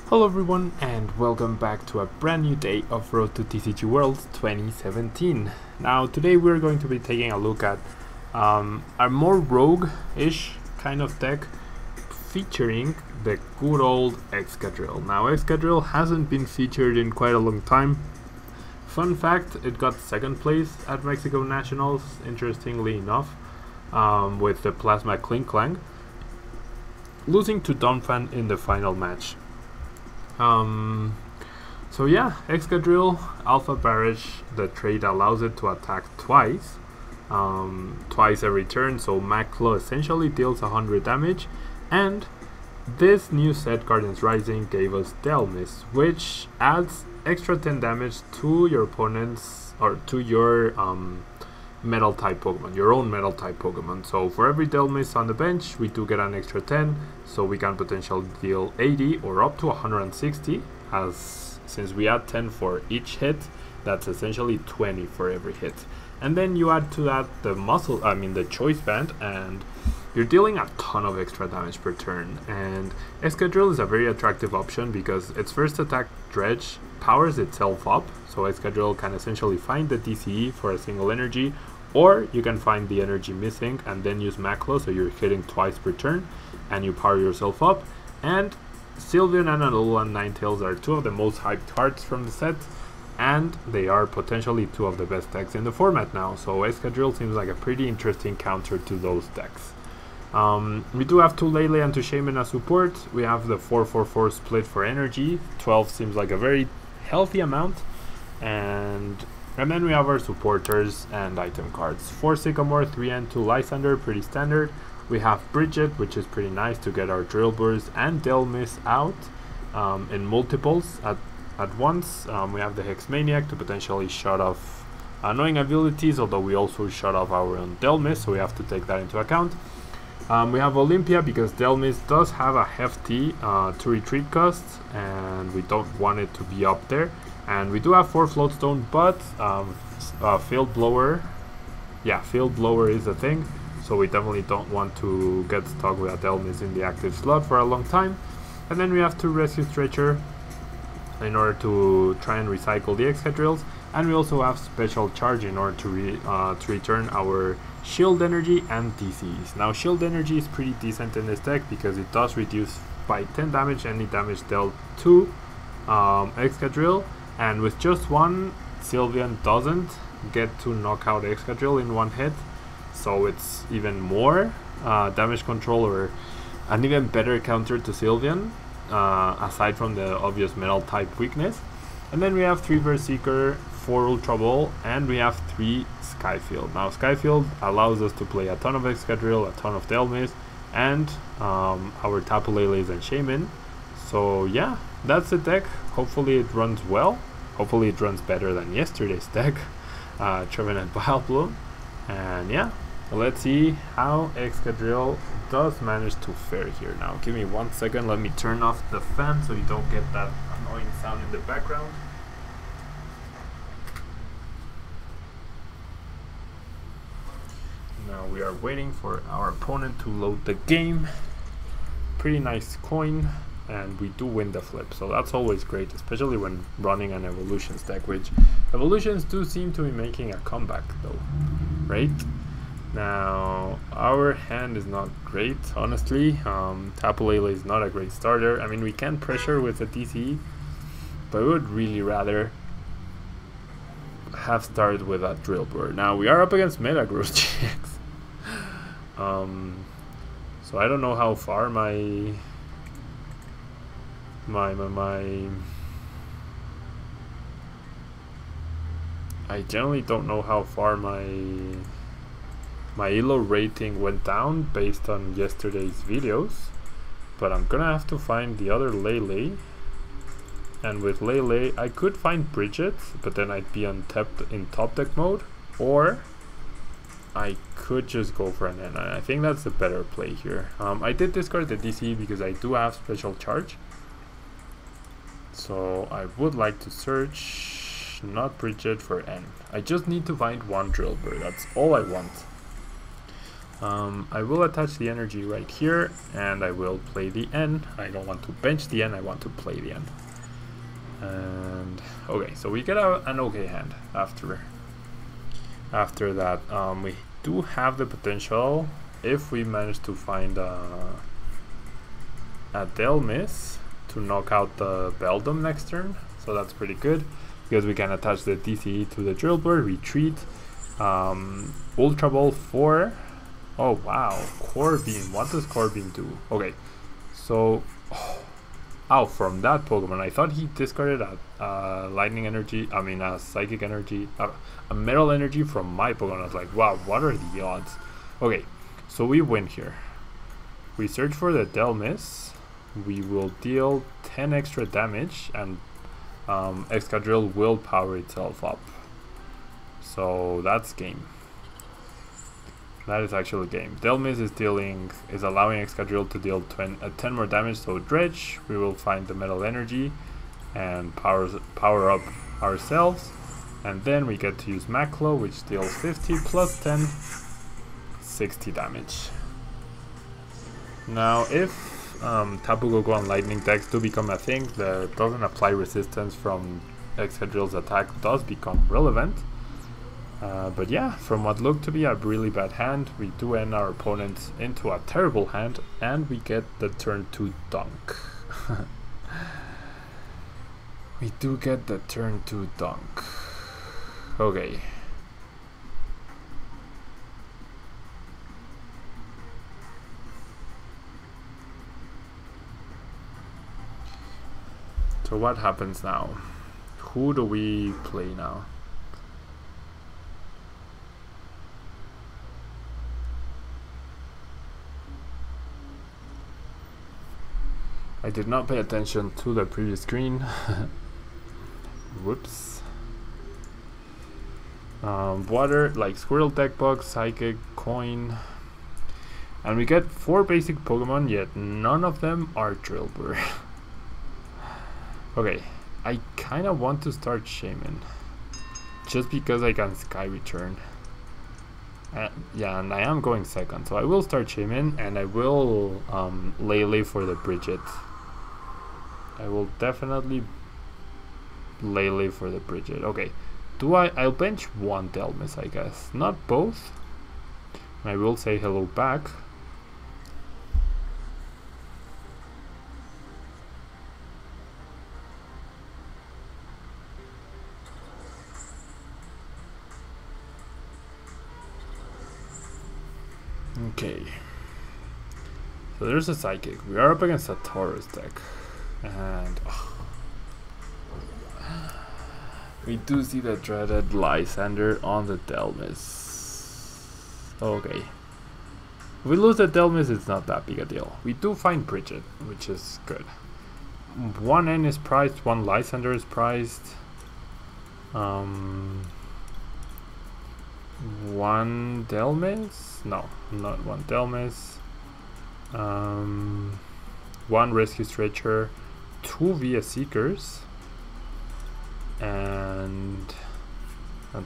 Hello everyone and welcome back to a brand new day of Road to TCG World 2017. Now today we're going to be taking a look at a more rogue-ish kind of deck featuring the good old Excadrill. Now Excadrill hasn't been featured in quite a long time. Fun fact, it got second place at Mexico Nationals, interestingly enough, with the Plasma Clink Clang, losing to Donphan in the final match. So yeah, Excadrill, Alpha Barrage, the trait allows it to attack twice every turn, so Maclo essentially deals 100 damage, and this new set, Guardians Rising, gave us Dhelmise, which adds extra 10 damage to your opponent's, or to your metal type Pokemon, your own metal type Pokemon. So for every Dhelmise on the bench, we do get an extra 10, so we can potentially deal 80 or up to 160, since we add 10 for each hit, that's essentially 20 for every hit. And then you add to that the Choice Band, and you're dealing a ton of extra damage per turn. And Excadrill is a very attractive option because its first attack, Dredge, powers itself up, so Excadrill can essentially find the DCE for a single energy, or you can find the energy missing and then use Maclo, so you're hitting twice per turn and you power yourself up. And Sylveon and Alolan Ninetales are two of the most hyped cards from the set, and they are potentially two of the best decks in the format now, so Excadrill seems like a pretty interesting counter to those decks. We do have Tapu Lele and Shaymin as support. We have the 4-4-4 split for energy. 12 seems like a very healthy amount. And then we have our supporters and item cards. 4 Sycamore, 3 and 2 Lysander, pretty standard. We have Brigette, which is pretty nice to get our Drilburs and Dhelmise out in multiples at once. We have the Hex Maniac to potentially shut off annoying abilities, although we also shut off our own Dhelmise, so we have to take that into account. We have Olympia because Dhelmise does have a hefty to retreat cost, and we don't want it to be up there. And we do have 4 Float Stone, but Field Blower, Field Blower is a thing, so we definitely don't want to get stuck with a Dhelmise in the active slot for a long time. And then we have to Rescue Stretcher in order to try and recycle the Excadrills, and we also have Special Charge in order to return our Shield Energy and DCs. Now Shield Energy is pretty decent in this deck because it does reduce by 10 damage any damage dealt to Excadrill, and with just one, Sylveon doesn't get to knock out Excadrill in one hit, so it's even more damage control, or an even better counter to Sylveon, aside from the obvious metal type weakness. And then we have 3 Seeker, 4 Ultra Ball, and we have 3 Skyfield. Now Skyfield allows us to play a ton of Excadrill, a ton of Dhelmise, and our Tapu Lele's and Shaymin. So yeah, that's the deck. Hopefully it runs well. Hopefully it runs better than yesterday's deck, Trevenant Bloom. And yeah, let's see how Excadrill does manage to fare here. Now give me 1 second, let me turn off the fan so you don't get that annoying sound in the background. Now we are waiting for our opponent to load the game. Pretty nice coin, and we do win the flip, so that's always great, especially when running an Evolutions deck, which Evolutions do seem to be making a comeback though, right? Now our hand is not great, honestly. Tapu Lele is not a great starter. I mean, we can pressure with the DCE, but we would really rather have started with a Drilbur. Now we are up against Metagross GX. So I don't know how far I generally don't know how far my ELO rating went down based on yesterday's videos, but I'm gonna have to find the other Lele. And with Lele, I could find Brigette, but then I'd be untapped in top deck mode, or I could just go for an N. I think that's the better play here. I did discard the DC because I do have Special Charge, so I would like to search not Brigette for N. I just need to find one Drilbur, that's all I want. I will attach the energy right here, and I will play the N. I don't want to bench the N, I want to play the N. And okay, so we get an okay hand after that. We do have the potential, if we manage to find a Dhelmise, to knock out the Beldum next turn. So that's pretty good, because we can attach the DCE to the Drilbur, retreat, Ultra Ball 4. Oh wow, Core Beam. What does Core Beam do? Okay, so from that Pokemon, I thought he discarded a Lightning Energy. I mean, a Psychic Energy, a Metal Energy from my Pokemon. I was like, wow, what are the odds? Okay, so we win here. We search for the Dhelmise. We will deal 10 extra damage, and Excadrill will power itself up. So that's game. That is actually game. Dhelmise is allowing Excadrill to deal 10 more damage. So Dredge, we will find the Metal Energy and power up ourselves, and then we get to use Maclo, which deals 50 plus 10, 60 damage. Now, if Tapu Koko and Lightning decks do become a thing that doesn't apply resistance from Excadrill's attack, does become relevant. But yeah, from what looked to be a really bad hand, we do end our opponent into a terrible hand, and we get the turn 2 dunk. We do get the turn 2 dunk. Okay. So what happens now? Who do we play now? I did not pay attention to the previous screen. Whoops. Water, like Squirrel, Deck Bug, Psychic, Coin. And we get 4 basic Pokemon, yet none of them are Drilbur. Okay, I kind of want to start Shaymin, just because I can Sky Return. Yeah, and I am going second, so I will start Shaymin, and I will Lele for the Brigette. I will definitely Lele for the Brigette. Okay, I'll bench one Dhelmise, I guess, not both. I will say hello back. Okay, so there's a Psychic. We are up against a Taurus deck, and we do see the dreaded Lysander on the Dhelmise. Okay, if we lose the Dhelmise, it's not that big a deal. We do find Brigette, which is good. One N is prized, one Lysander is prized. One Dhelmise? No, not one Dhelmise. One Rescue Stretcher, 2 via Seekers, and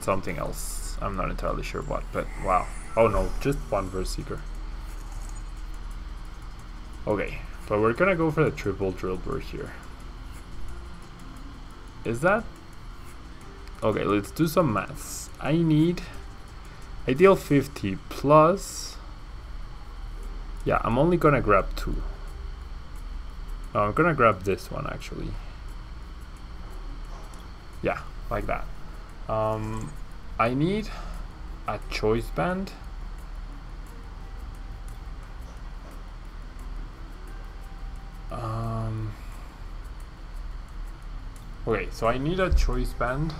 something else. I'm not entirely sure what, but wow. Oh no, just one verse Seeker. Okay, but we're gonna go for the triple Drilbur here. Is that? Okay, let's do some maths. I deal 50 plus. Yeah, I'm only gonna grab 2. I'm gonna grab this one actually. Yeah, like that. I need a Choice Band. Okay, so I need a Choice Band.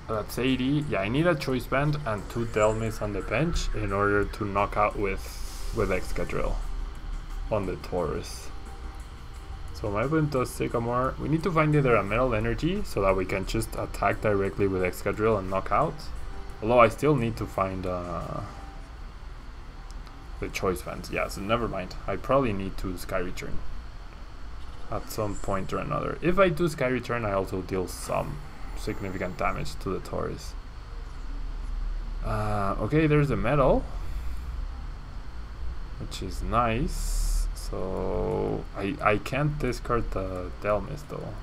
That's 80. Yeah, I need a Choice Band and 2 Dhelmise on the bench in order to knock out with Excadrill on the Taurus. So my opponent does Sycamore. We need to find either a Metal Energy so that we can just attack directly with Excadrill and knock out. Although I still need to find the Choice Bands. Yeah, so never mind. I probably need to Sky Return at some point or another. If I do Sky Return, I also deal some significant damage to the Taurus. Okay, there's a medal, which is nice. So I can't discard the Dhelmise though.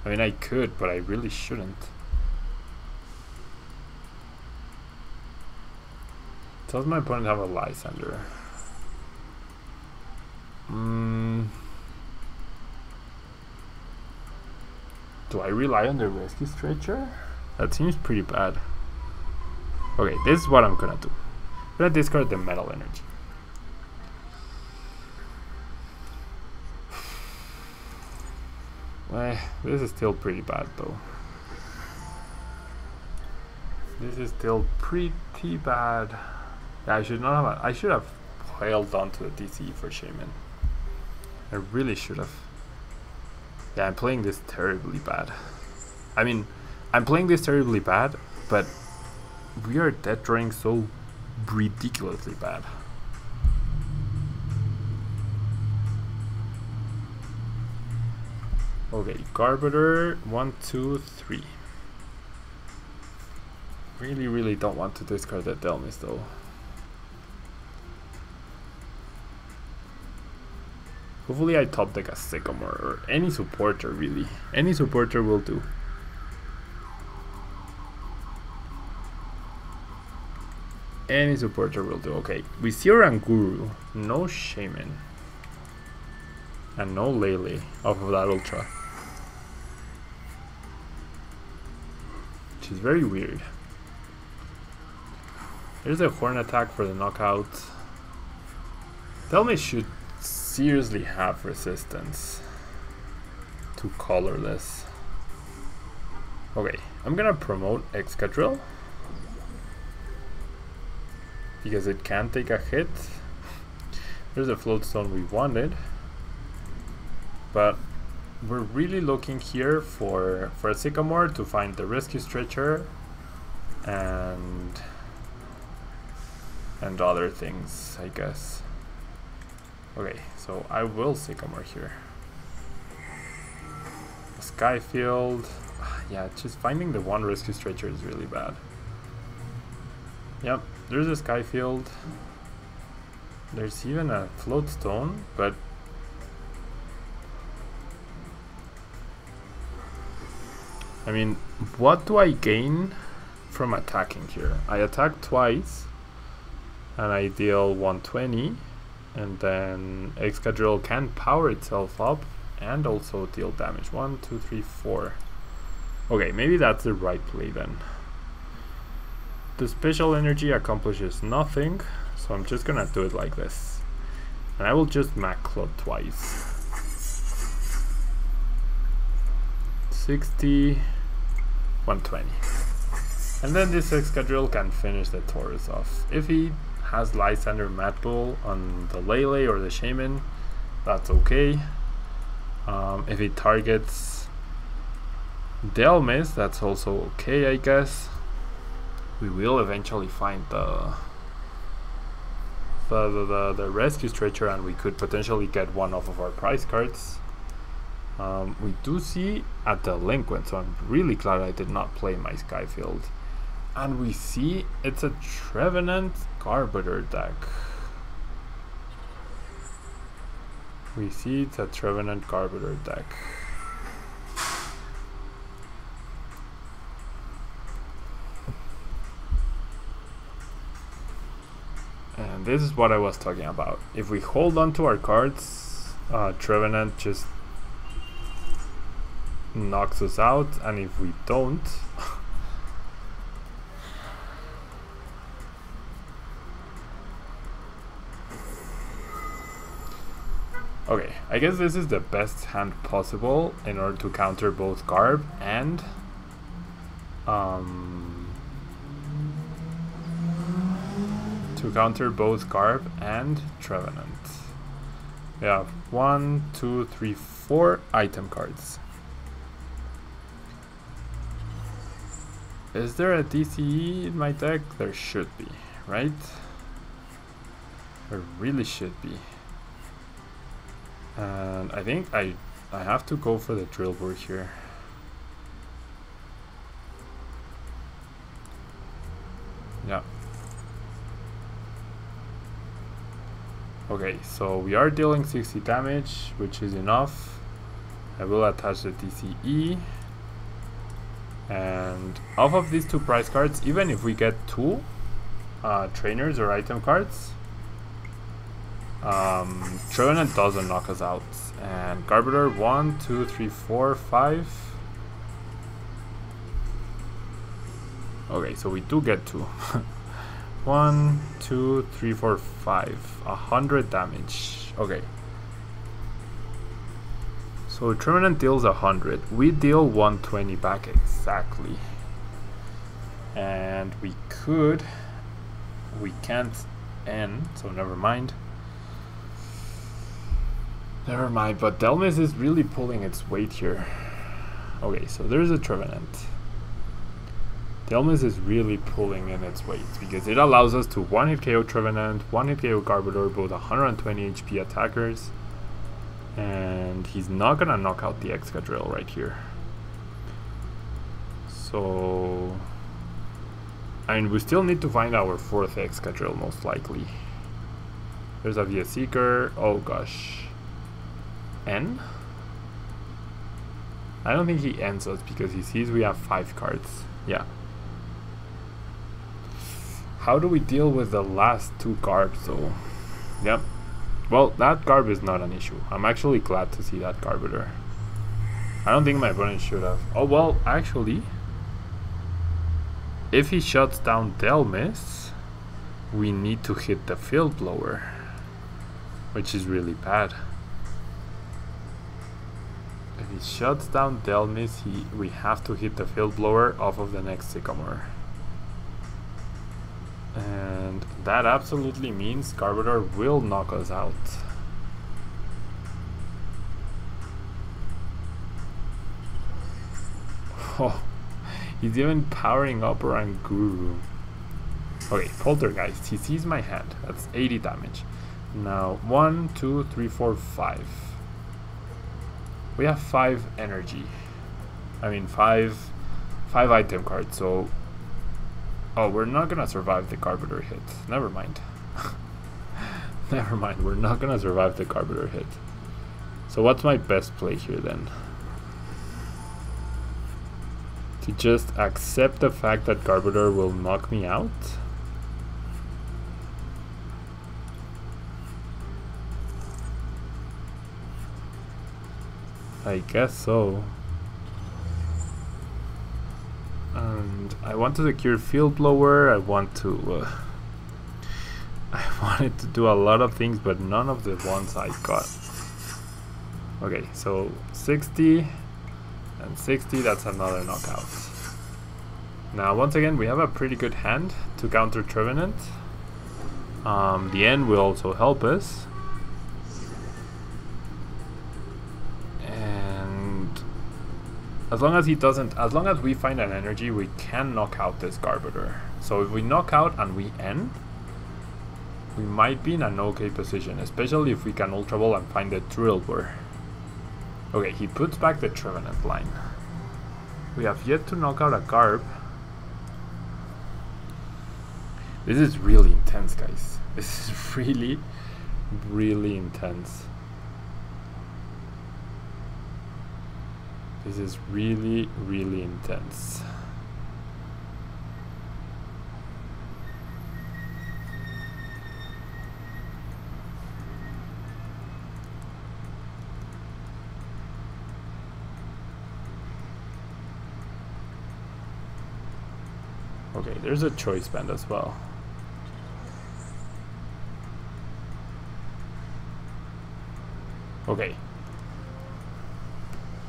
I mean, I could, but I really shouldn't. Does my opponent have a Lysander? Do I rely on the Rescue Stretcher? That seems pretty bad. Okay, this is what I'm gonna do. I'm gonna discard the Metal Energy. This is still pretty bad though. This is still pretty bad. Yeah, I should have held on to the DCE for Shaymin. I really should have. Yeah, I'm playing this terribly bad. I mean, I'm playing this terribly bad, but we are dead drawing so ridiculously bad. Okay, Garbiter, 1, 2, 3. Really don't want to discard that Dhelmise though. Hopefully I top deck a Sycamore or any supporter really. Any supporter will do. Any supporter will do. Okay, we see Oranguru, no Shaymin, and no Lele off of that Ultra. Which is very weird. There's a Horn attack for the knockout. Dhelmise should seriously have resistance to colorless. Okay, I'm gonna promote Excadrill because it can take a hit. There's a Float Stone we wanted, but we're really looking here for a Sycamore to find the Rescue Stretcher and other things, I guess. Okay, so I will Sycamore here. Skyfield. Yeah, just finding the one Rescue Stretcher is really bad. Yep, there's a Skyfield. There's even a Float Stone, but I mean, what do I gain from attacking here? I attack twice and I deal 120, and then Excadrill can power itself up and also deal damage. 1, 2, 3, 4. Okay, maybe that's the right play then. The special energy accomplishes nothing, so I'm just gonna do it like this. And I will just Mac Club twice. 60, 120. And then this Excadrill can finish the Taurus off. If he has Lysander Mad Bull on the Lele or the Shaymin, that's okay. If he targets Dhelmise, that's also okay, I guess. We will eventually find the Rescue Stretcher, and we could potentially get one off of our prize cards. We do see a Delinquent, so I'm really glad I did not play my Skyfield. And we see it's a Trevenant Garbiter deck. We see it's a Trevenant Garbiter deck. And this is what I was talking about. If we hold on to our cards, Trevenant just knocks us out, and if we don't, okay, I guess this is the best hand possible in order to counter both Garb and Trevenant. We have 1, 2, 3, 4 item cards. Is there a DCE in my deck? There should be, right? There really should be. And I think I have to go for the Drilbur here. Okay, so we are dealing 60 damage, which is enough. I will attach the TCE. And off of these 2 prize cards, even if we get 2 trainers or item cards, Trevenant doesn't knock us out. And Garbodor 1, 2, 3, 4, 5. Okay, so we do get 2. 1, 2, 3, 4, 5. 100 damage. Okay. So Trevenant deals 100. We deal 120 back exactly. And we can't end, so never mind. Never mind, but Dhelmise is really pulling its weight here. Okay, so there's a Trevenant. Dhelmise is really pulling in its weight because it allows us to 1-hit KO Trevenant, 1-hit KO Garbodor, both 120 HP attackers. And he's not gonna knock out the Excadrill right here. So I mean, we still need to find our 4th Excadrill most likely. There's a VS Seeker. Oh gosh. N? I don't think he ends us because he sees we have 5 cards. Yeah. How do we deal with the last 2 Garbs though? Yep. Well, that Garb is not an issue. I'm actually glad to see that Garbodor. I don't think my opponent should have. Oh well, actually, if he shuts down Dhelmise, we need to hit the Field Blower, which is really bad. If he shuts down Dhelmise, we have to hit the Field Blower off of the next Sycamore. And that absolutely means Garbodor will knock us out. Oh, he's even powering up Oranguru. Okay, Poltergeist, he sees my hand. That's 80 damage. Now 1, 2, 3, 4, 5. We have 5 energy. I mean 5 item cards, so oh, we're not gonna survive the Garbodor hit. Never mind. Never mind, we're not gonna survive the Garbodor hit. So what's my best play here then? To just accept the fact that Garbodor will knock me out? I guess so. And I want to secure Field Blower. I wanted to do a lot of things, but none of the ones I got. Okay, so 60 and 60, that's another knockout. Now once again, we have a pretty good hand to counter Trevenant. The end will also help us. As long as he doesn't, as long as we find an energy, we can knock out this Garbodor. So if we knock out and we end, we might be in an okay position, especially if we can Ultra Ball and find the Drilbur. Okay, he puts back the Trevenant line. We have yet to knock out a Garb. This is really intense, guys. This is really, really intense. This is really, really intense. Okay, there's a Choice Band as well. Okay.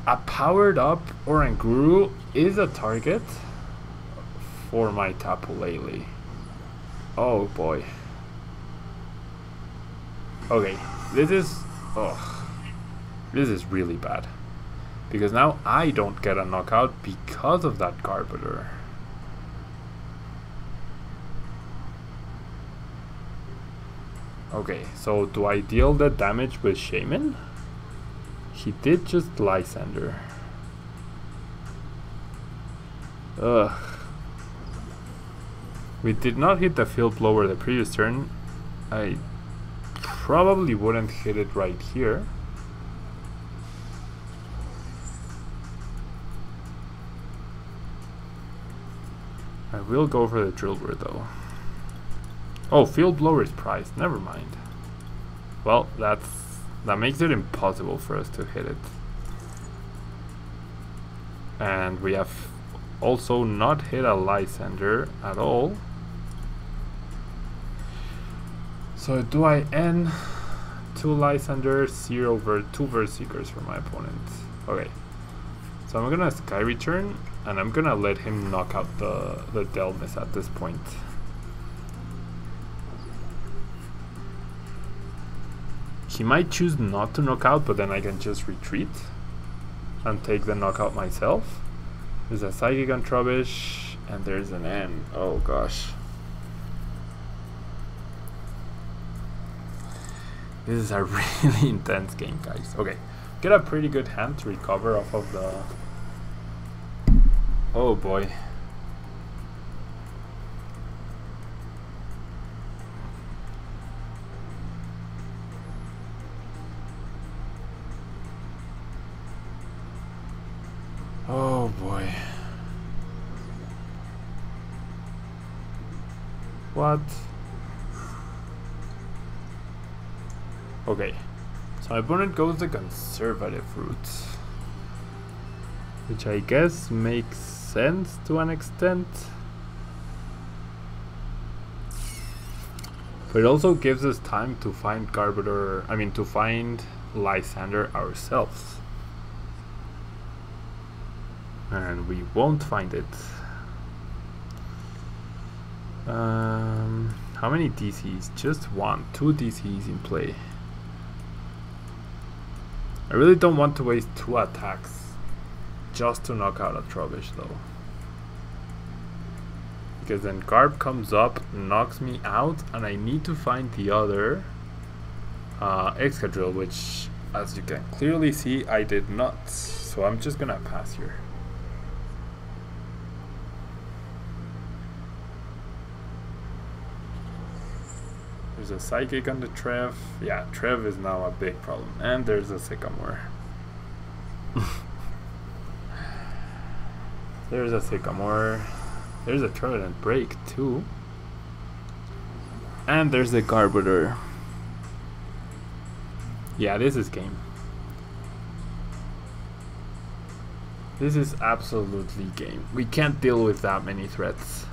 A powered up Oranguru is a target for my Tapu Lele. Oh boy. Okay, this is really bad. Because now I don't get a knockout because of that Garbodor. Okay, so do I deal the damage with Shaymin? He did just Lysander. Ugh. We did not hit the Field Blower the previous turn. probably wouldn't hit it right here. I will go for the Drilbur though. Oh, Field Blower is priced, never mind. Well, that makes it impossible for us to hit it. And we have also not hit a Lysander at all. So do I end 2 Lysanders, 2 Verseekers for my opponent? Okay. So I'm gonna Sky Return and I'm gonna let him knock out the Dhelmise at this point. He might choose not to knock out, but then I can just retreat and take the knockout myself. There's a Psychic on Trubbish, and there's an N. Oh gosh. This is a really intense game, guys. Okay, get a pretty good hand to recover off of the... Oh boy. Oh boy. What? Okay. So my opponent goes the conservative route, which I guess makes sense to an extent. But it also gives us time to find to find Lysander ourselves. And we won't find it. How many DCs? Just 1, 2 DCs in play. I really don't want to waste 2 attacks just to knock out a Trubbish though. Because then Garb comes up, knocks me out, and I need to find the other Excadrill, which as you can clearly see I did not. So I'm just gonna pass here. There's a Psychic on the Trev. Yeah, Trev is now a big problem. And there's a Sycamore. There's a Sycamore. There's a Trevenant break too. And there's the Garbodor. Yeah, this is game. This is absolutely game. We can't deal with that many threats.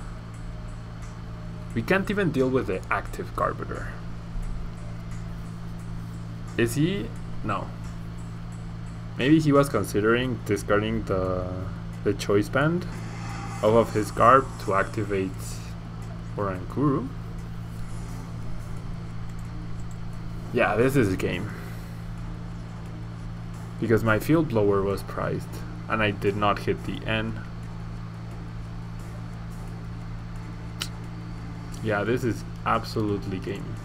We can't even deal with the active Garbodor. Is he? No. Maybe he was considering discarding the Choice Band off of his Garb to activate Orankuru. Yeah, this is a game. Because my Field Blower was prized and I did not hit the N. Yeah, this is absolutely game.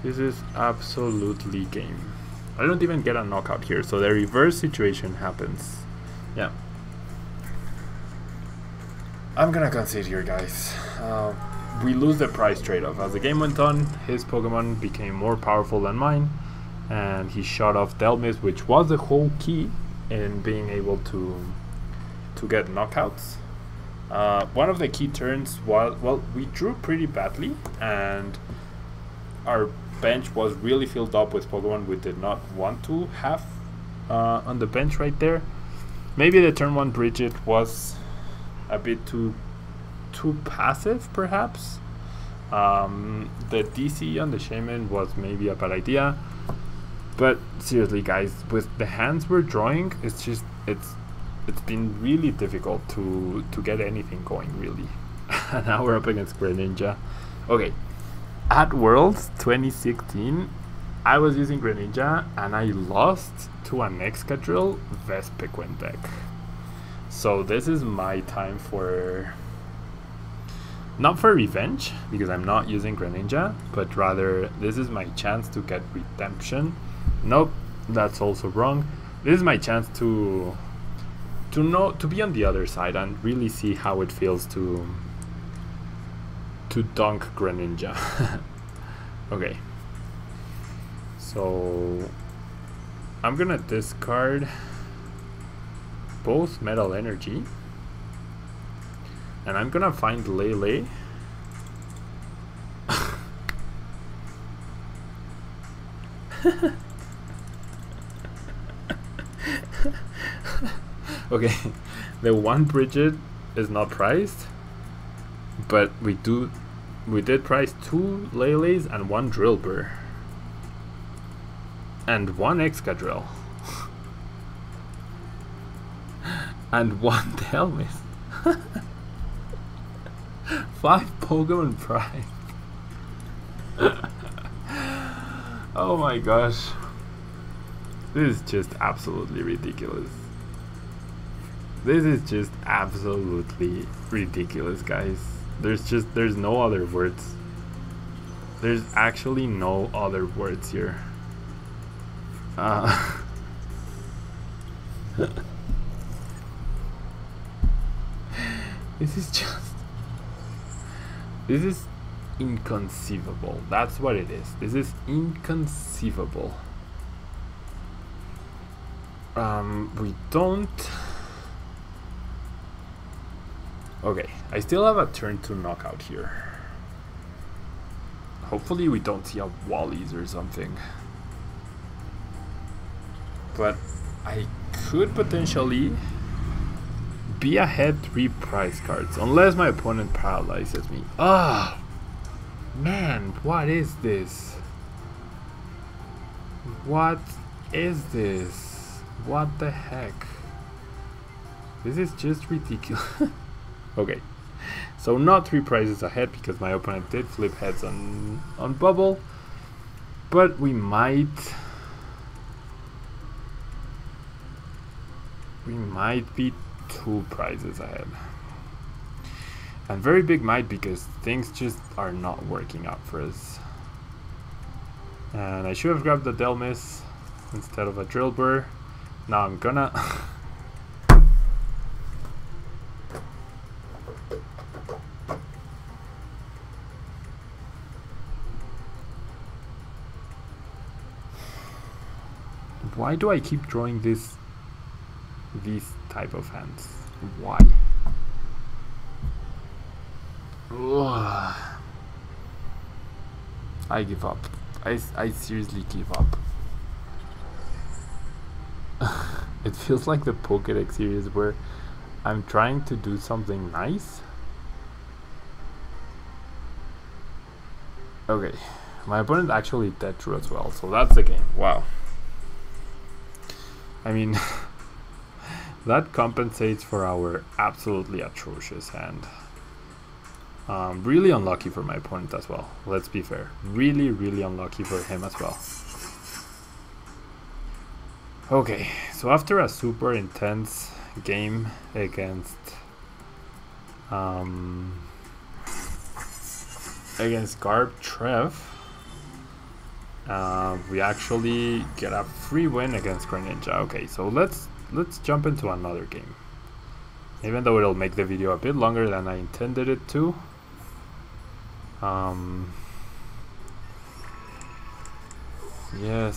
This is absolutely game. I don't even get a knockout here, so the reverse situation happens. Yeah. I'm gonna concede here, guys. We lose the price trade-off. As the game went on, his Pokemon became more powerful than mine, and he shot off Dhelmise, which was the whole key in being able to get knockouts. One of the key turns was, well, we drew pretty badly and our bench was really filled up with Pokemon we did not want to have on the bench right there. Maybe the turn 1 Brigette was a bit too passive perhaps. The DC on the Shaymin was maybe a bad idea. But seriously, guys, with the hands we're drawing, it's been really difficult to get anything going, really. And now we're up against Greninja. Okay, at Worlds 2016, I was using Greninja and I lost to an Excadrill Vespiquen deck. So this is my time for, not for revenge, because I'm not using Greninja, but rather this is my chance to get redemption. Nope, that's also wrong. This is my chance to be on the other side and really see how it feels to to dunk Greninja. Okay. So I'm gonna discard both Metal Energy, and I'm gonna find Lele. Okay, the one Brigette is not priced, but we did price 2 Leles and 1 Drilbur and 1 Excadrill and 1 Dhelmise. 5 Pokemon price. Oh my gosh, this is just absolutely ridiculous. This is just absolutely ridiculous, guys. There's no other words. There's actually no other words here. This is inconceivable. That's what it is. This is inconceivable. We don't. Okay, I still have a turn 2 knockout here. Hopefully we don't see a Wally's or something. But I could potentially be ahead 3 prize cards, unless my opponent paralyzes me. Ah, man, what is this? What is this? What the heck? This is just ridiculous. Okay, so not 3 prizes ahead because my opponent did flip heads on bubble, but we might be 2 prizes ahead, and very big might, because things just are not working out for us. And I should have grabbed the Dhelmise instead of a Drilbur. Now I'm gonna why do I keep drawing these type of hands? Why? Ugh. I give up. I seriously give up. It feels like the Pokédex series where I'm trying to do something nice. Okay, my opponent actually dead drew as well, so that's the game. Wow. I mean, that compensates for our absolutely atrocious hand. Really unlucky for my opponent as well, let's be fair. Really, really unlucky for him as well. Okay, so after a super intense game against Garb Trev, we actually get a free win against Greninja. Okay, so let's jump into another game, even though it'll make the video a bit longer than I intended it to.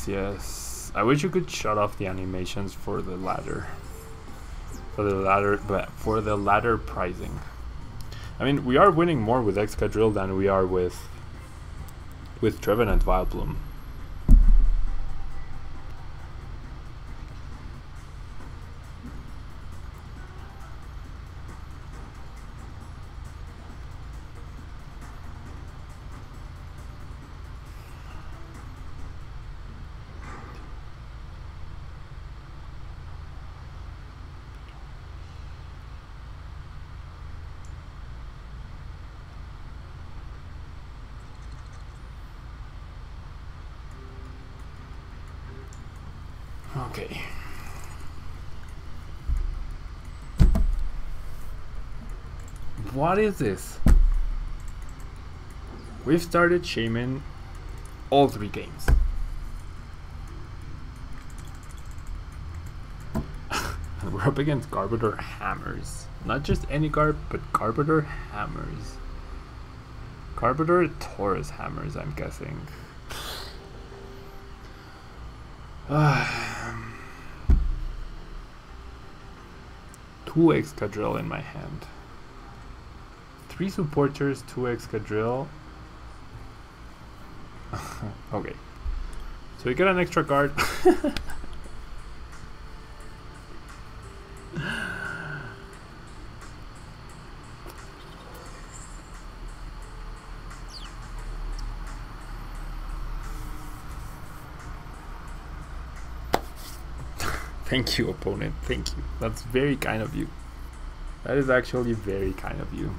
Yes. I wish you could shut off the animations for the ladder. For the ladder pricing. I mean, we are winning more with Excadrill than we are with Trevenant Vileplume. Okay. What is this? We've started Shaymin all 3 games. And we're up against Garbodor Hammers. Not just any Garb, but Garbodor Hammers. Carburetor Taurus hammers, I'm guessing. Two Excadrill in my hand. 3 supporters, 2 Excadrill. Okay. So we get an extra card. Thank you, opponent. Thank you. That's very kind of you. That is actually very kind of you.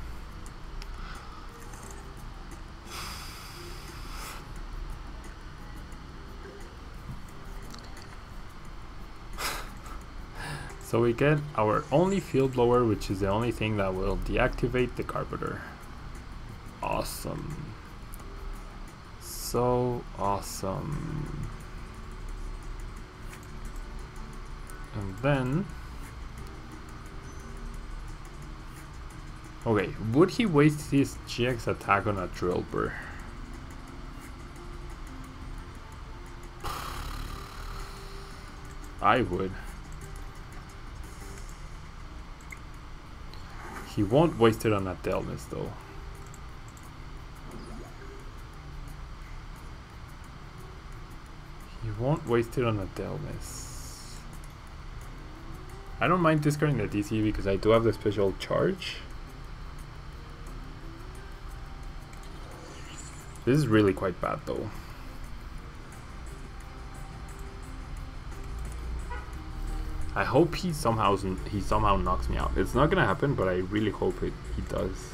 So we get our only Field Blower, which is the only thing that will deactivate the Carburetor. Awesome. So awesome. And then, okay, would he waste his GX attack on a Drilbur? I would. He won't waste it on a Dhelmise though. He won't waste it on a Dhelmise. I don't mind discarding the DC because I do have the Special Charge. This is really quite bad though. I hope he somehow knocks me out. It's not gonna happen, but I really hope he does.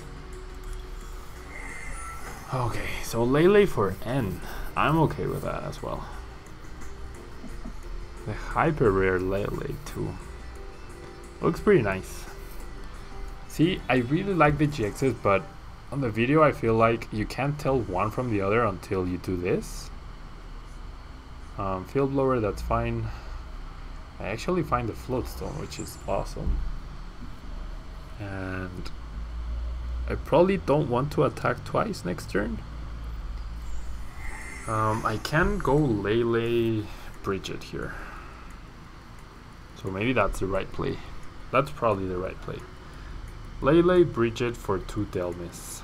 Okay, so Lele for N. I'm okay with that as well. The hyper rare Lele too. Looks pretty nice. See, I really like the GXs, but on the video I feel like you can't tell one from the other until you do this. Field Blower, that's fine. I actually find the Float Stone, which is awesome. And I probably don't want to attack twice next turn. I can go Lele Brigette here. So maybe that's the right play. That's probably the right play. Lele Brigette for 2 Dhelmise.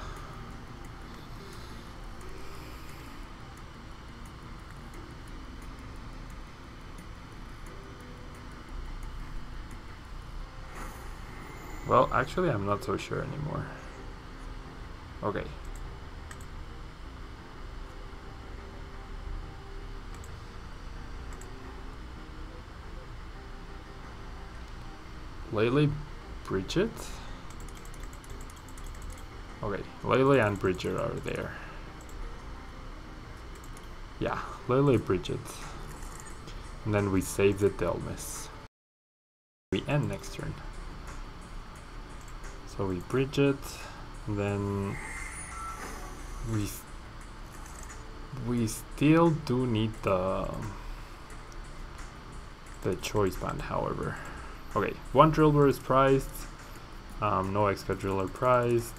Well, actually I'm not so sure anymore. Okay. Lele Brigette? Okay, Lele and Brigette are there. Yeah, Lele Brigette. And then we save the Dhelmise. We end next turn. So we Brigette, and then we still do need the Choice Band, however. Okay, 1 Drilbur is prized, no Excadrill are prized,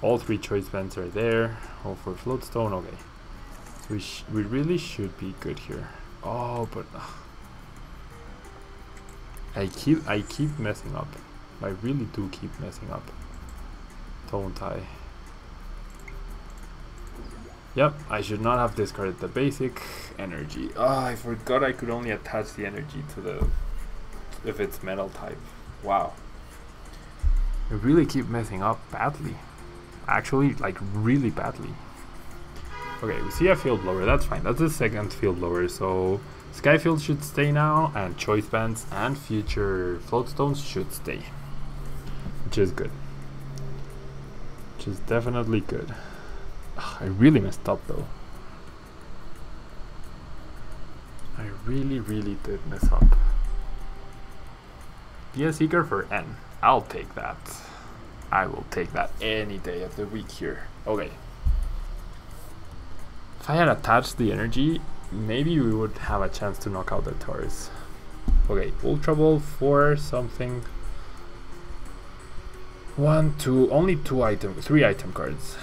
all 3 Choice Bands are there, all for Float Stone. Okay, so we really should be good here. Oh, but I keep messing up. I really do keep messing up, don't I? Yep, I should not have discarded the basic energy. Oh, I forgot I could only attach the energy to the, if it's metal type. Wow. I really keep messing up badly. Actually, like really badly. Okay, we see a Field Blower, that's fine. That's the second Field Blower, so Skyfield should stay now, and Choice Bands and future Float Stones should stay. Which is good. Which is definitely good. Ugh, I really messed up though. I really did mess up. Be a Seeker for N. I'll take that. I will take that any day of the week here. Okay. If I had attached the energy, maybe we would have a chance to knock out the Taurus. Okay, Ultra Ball for something. 1, 2, only 3 item cards.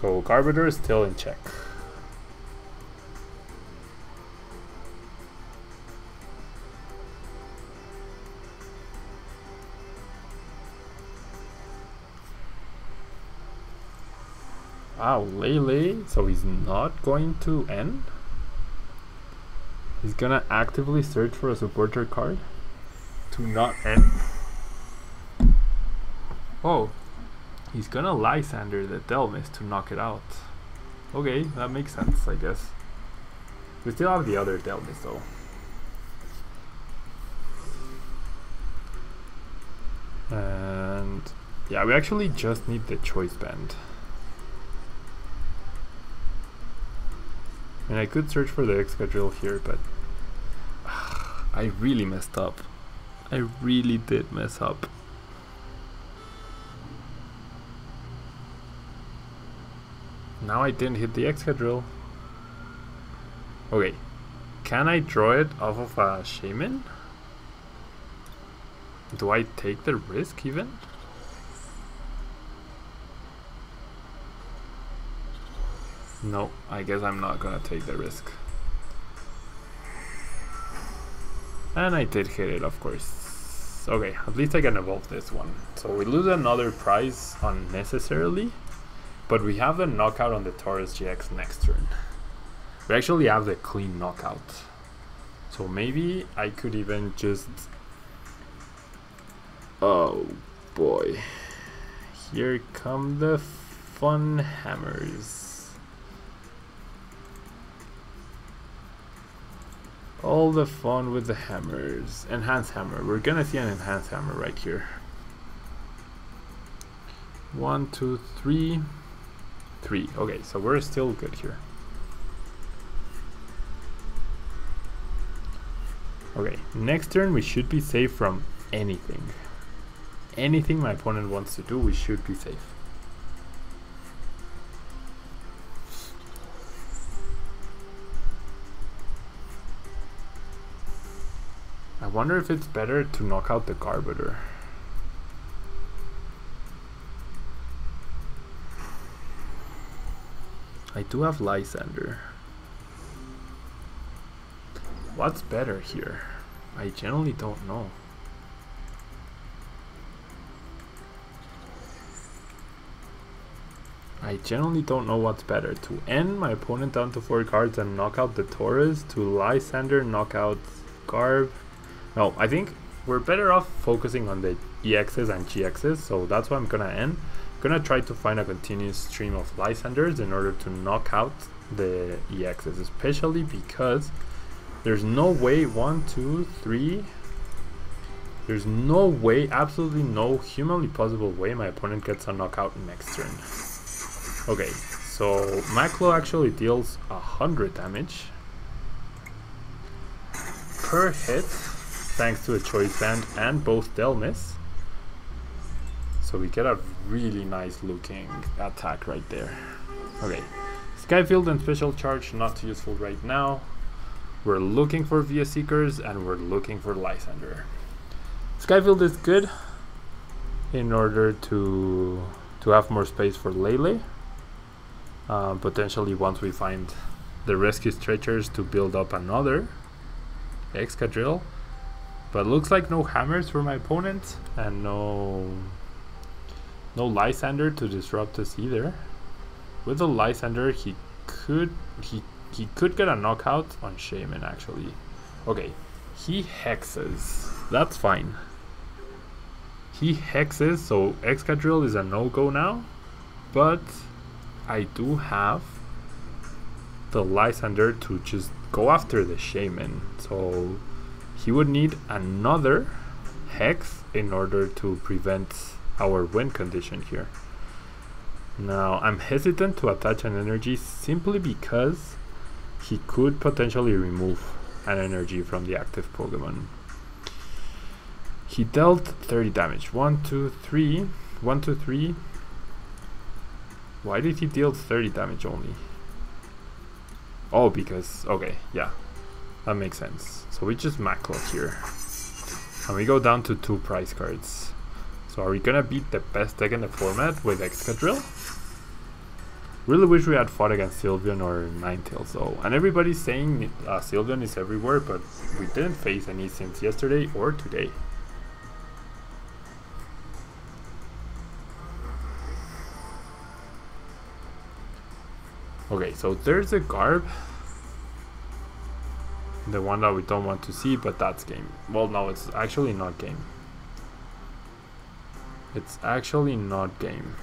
So Garbodor is still in check. Wow, Lele, so he's not going to end? He's gonna actively search for a supporter card to not end? Oh, he's gonna Lysander the Dhelmise to knock it out. Okay, that makes sense, I guess. We still have the other Dhelmise though. And yeah, we actually just need the Choice Band. And I could search for the Excadrill here, but I really messed up. I really did mess up. Now I didn't hit the Excadrill. Okay, can I draw it off of a Shaymin? Do I take the risk even? No, I guess I'm not gonna take the risk. And I did hit it, of course. Okay, at least I can evolve this one. So we lose another prize unnecessarily, but we have the knockout on the Tauros GX next turn. We actually have the clean knockout. So maybe I could even just... Oh boy. Here come the fun hammers. All the fun with the hammers. Enhanced hammer. We're gonna see an enhanced hammer right here. 1, 2, 3. 3. Okay, so we're still good here. Okay, next turn we should be safe from anything. Anything my opponent wants to do, we should be safe. I wonder if it's better to knock out the Garbodor. I do have Lysander. What's better here? I generally don't know. I generally don't know what's better. To end my opponent down to 4 cards and knock out the Tauros, to Lysander, knock out Garb. No, I think we're better off focusing on the EXs and GXs, so that's what I'm gonna end. I'm gonna try to find a continuous stream of Lysanders in order to knock out the EXs, especially because there's no way, 1, 2, 3, there's no way, absolutely no humanly possible way my opponent gets a knockout next turn. Okay, so Maclo actually deals 100 damage per hit, thanks to a Choice Band and both Dhelmise. So we get a really nice looking attack right there. Okay, Skyfield and Special Charge not too useful right now. We're looking for Via Seekers and we're looking for Lysander. Skyfield is good in order to have more space for Lele. Potentially once we find the Rescue Stretchers to build up another Excadrill. But looks like no hammers for my opponent and no Lysander to disrupt us either. With the Lysander he could get a knockout on Shaymin actually. Okay, he hexes. That's fine. He hexes, so Excadrill is a no-go now. But I do have the Lysander to just go after the Shaymin. So he would need another Hex in order to prevent our win condition here. Now I'm hesitant to attach an energy simply because he could potentially remove an energy from the active Pokemon. He dealt 30 damage. 1, 2, 3. 1, 2, 3. Why did he deal 30 damage only? Oh, because, okay, yeah, that makes sense. So we just Maclo here. And we go down to 2 prize cards. So are we gonna beat the best deck in the format with Excadrill? Really wish we had fought against Sylveon or Ninetales though. And everybody's saying Sylveon is everywhere, but we didn't face any since yesterday or today. Okay, so there's a Garb. The one that we don't want to see, but that's game. Well, no, it's actually not game. It's actually not game.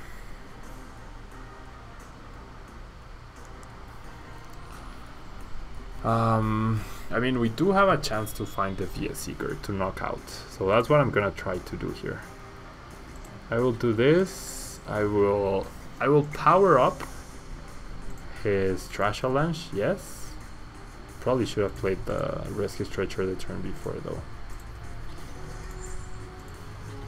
I mean, we do have a chance to find the VS Seeker to knock out, so that's what I'm gonna try to do here. I will do this. I will power up his Trash Avalanche. Yes, probably should have played the Rescue Stretcher the turn before though.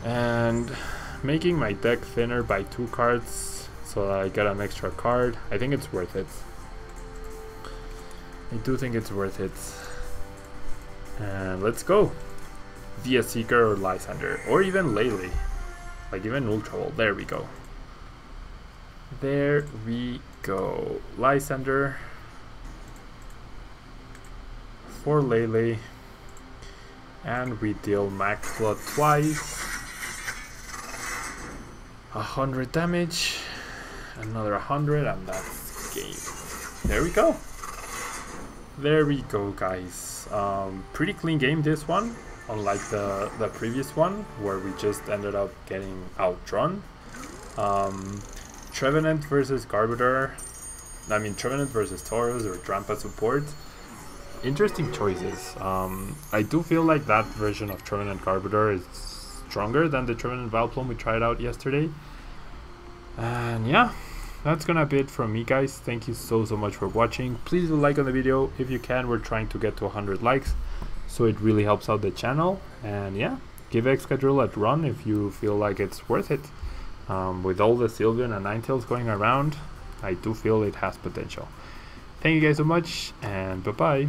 And making my deck thinner by 2 cards so that I get an extra card. I think it's worth it. I do think it's worth it. And let's go. VS Seeker or Lysander, or even Lele, like even Ultra Ball. There we go. There we go. Lysander for Lele, and we deal max flood twice. 100 damage, another 100, and that's game. There we go. There we go, guys. Pretty clean game, this one, unlike the previous one where we just ended up getting outdrawn. Trevenant versus Garbodor, I mean Trevenant versus Tauros or Drampa support. Interesting choices. I do feel like that version of Trevenant Garbodor is stronger than the Trevenant Vileplume we tried out yesterday. And yeah, that's gonna be it from me, guys. Thank you so much for watching. Please do like on the video if you can. We're trying to get to 100 likes, so it really helps out the channel. And yeah, give Excadrill a run if you feel like it's worth it. With all the Sylveon and Ninetales going around, I do feel it has potential. Thank you guys so much, and bye bye.